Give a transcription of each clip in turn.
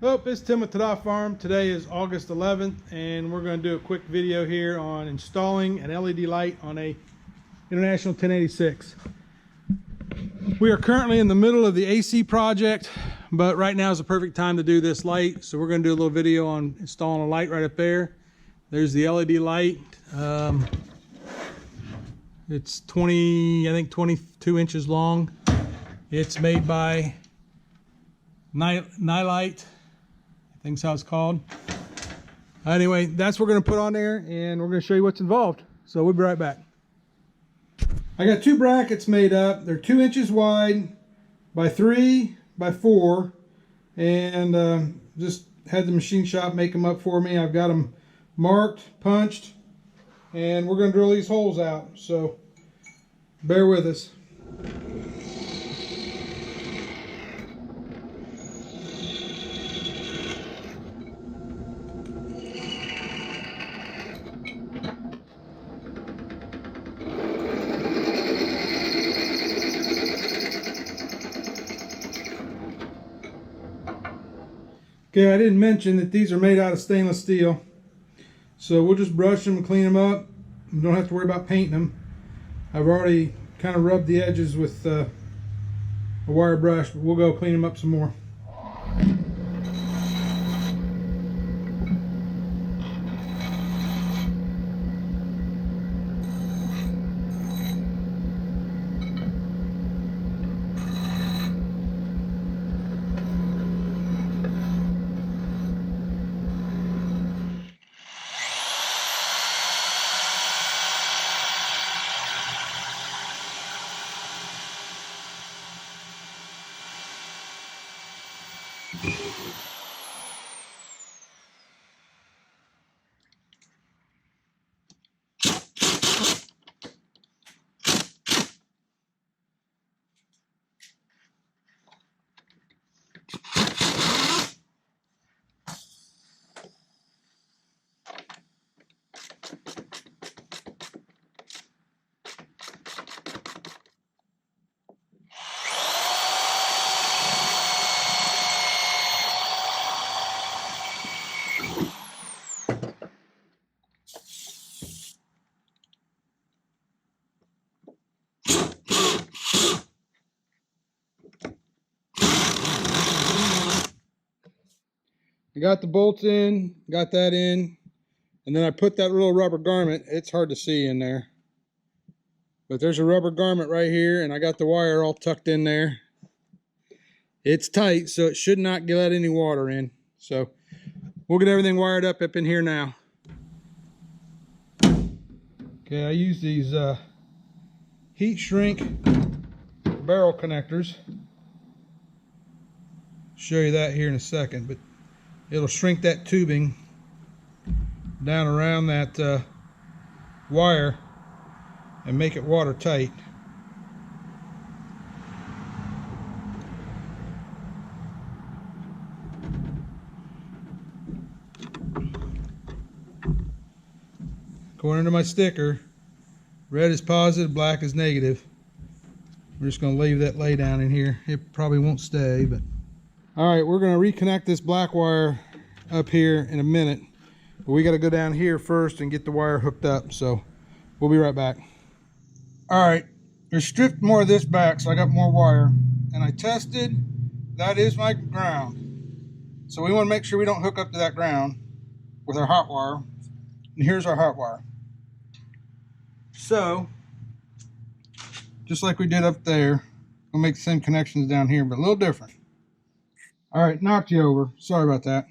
Oh, it's Tim with TAH Farm. Today is August 11th, and we're going to do a quick video here on installing an LED light on a International 1086. We are currently in the middle of the AC project, but right now is the perfect time to do this light. So we're going to do a little video on installing a light right up there. There's the LED light. It's 22 inches long. It's made by Nightlight. I think that's how it's called. Anyway, that's what we're going to put on there, and we're going to show you what's involved. So we'll be right back. I got two brackets made up. They're 2 inches wide by 3 by 4, and just had the machine shop make them up for me. I've got them marked, punched, and we're going to drill these holes out. So bear with us. Okay, I didn't mention that these are made out of stainless steel. So we'll just brush them and clean them up. We don't have to worry about painting them. I've already kind of rubbed the edges with a wire brush, but we'll go clean them up some more. I got the bolts in, got that in, and then I put that little rubber garment. It's hard to see in there, but there's a rubber garment right here, and I got the wire all tucked in there. It's tight, so it should not let any water in. So we'll get everything wired up in here now. Okay, I use these heat shrink barrel connectors. Show you that here in a second, but it'll shrink that tubing down around that wire and make it watertight. According to my sticker, red is positive, black is negative. We're just going to leave that lay down in here. It probably won't stay, but all right, we're going to reconnect this black wire up here in a minute, but we got to go down here first and get the wire hooked up. So we'll be right back. All right, there's stripped more of this back, so I got more wire, and I tested. That is my ground, so we want to make sure we don't hook up to that ground with our hot wire. And here's our hot wire. So just like we did up there, we'll make the same connections down here, but a little different. All right, knocked you over. Sorry about that.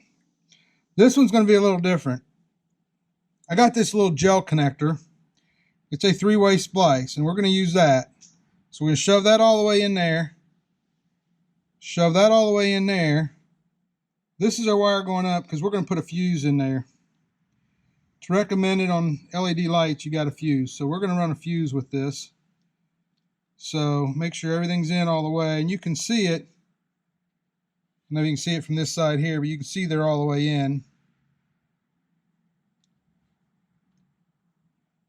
This one's going to be a little different. I got this little gel connector. It's a 3-way splice, and we're going to use that. So we're going to shove that all the way in there. Shove that all the way in there. This is our wire going up because we're going to put a fuse in there. It's recommended on LED lights you got a fuse. So we're going to run a fuse with this. So make sure everything's in all the way, and you can see it. I don't know if you can see it from this side here, but you can see they're all the way in.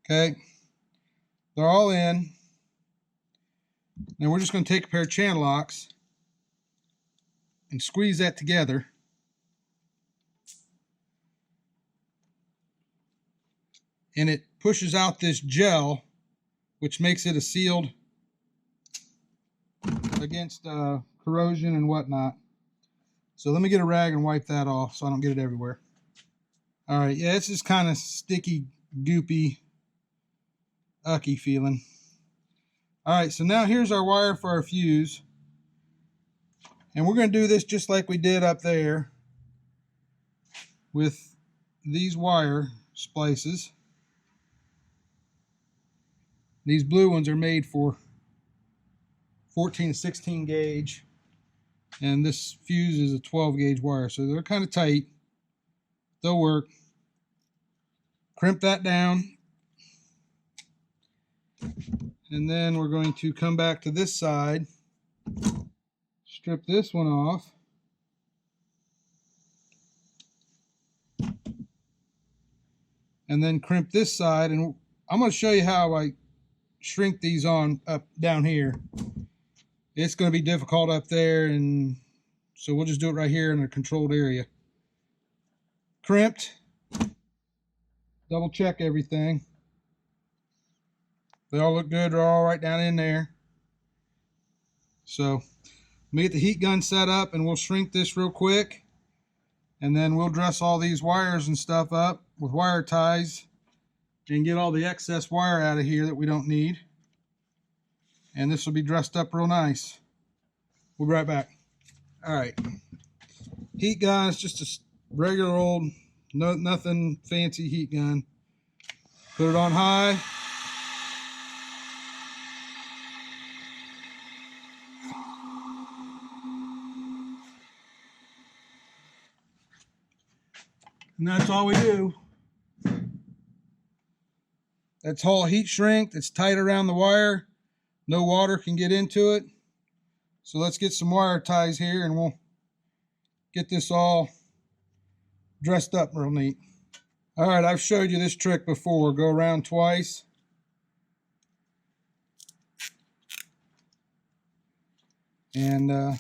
Okay, they're all in. Now we're just going to take a pair of channel locks and squeeze that together. and it pushes out this gel, which makes it a sealed against corrosion and whatnot. So let me get a rag and wipe that off so I don't get it everywhere. All right, yeah, it's just kind of sticky, goopy, ucky feeling. All right, so now here's our wire for our fuse. And we're going to do this just like we did up there with these wire splices. These blue ones are made for 14 to 16 gauge. And this fuse is a 12 gauge wire, so they're kind of tight. They'll work. Crimp that down. And then we're going to come back to this side, strip this one off. And then crimp this side, and I'm going to show you how I shrink these on up down here. It's going to be difficult up there, and so we'll just do it right here in a controlled area. Crimped. Double check everything. They all look good. They're all right down in there. So let me get the heat gun set up, and we'll shrink this real quick, and then we'll dress all these wires and stuff up with wire ties and get all the excess wire out of here that we don't need. And this will be dressed up real nice. We'll be right back. All right, heat gun is just a regular old, nothing fancy heat gun. Put it on high. And that's all we do. That's all heat shrink. It's tight around the wire. No water can get into it. So let's get some wire ties here, and we'll get this all dressed up real neat. All right, I've showed you this trick before. Go around twice. And then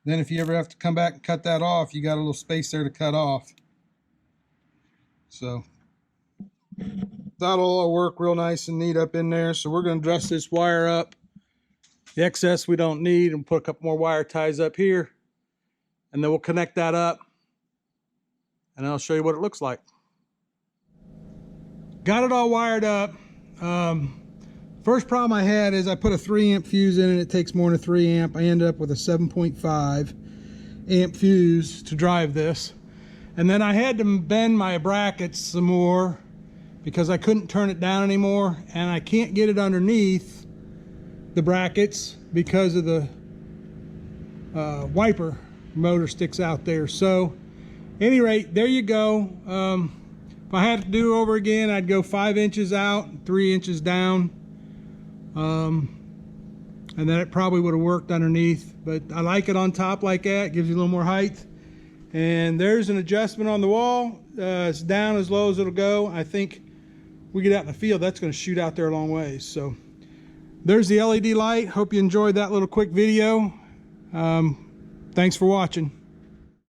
if you ever have to come back and cut that off, you got a little space there to cut off. So that'll all work real nice and neat up in there. So we're going to dress this wire up. The excess we don't need, and put a couple more wire ties up here, and then we'll connect that up, and I'll show you what it looks like. Got it all wired up. First problem I had is I put a 3 amp fuse in, and it takes more than a 3 amp. I ended up with a 7.5 amp fuse to drive this. And then I had to bend my brackets some more because I couldn't turn it down anymore, and I can't get it underneath the brackets because of the wiper motor sticks out there. So at any rate, there you go. If I had to do over again, I'd go 5 inches out, 3 inches down, and then it probably would have worked underneath. But I like it on top like that. It gives you a little more height. And there's an adjustment on the wall. It's down as low as it'll go. I think we get out in the field, that's going to shoot out there a long ways. So there's the LED light. Hope you enjoyed that little quick video. Thanks for watching.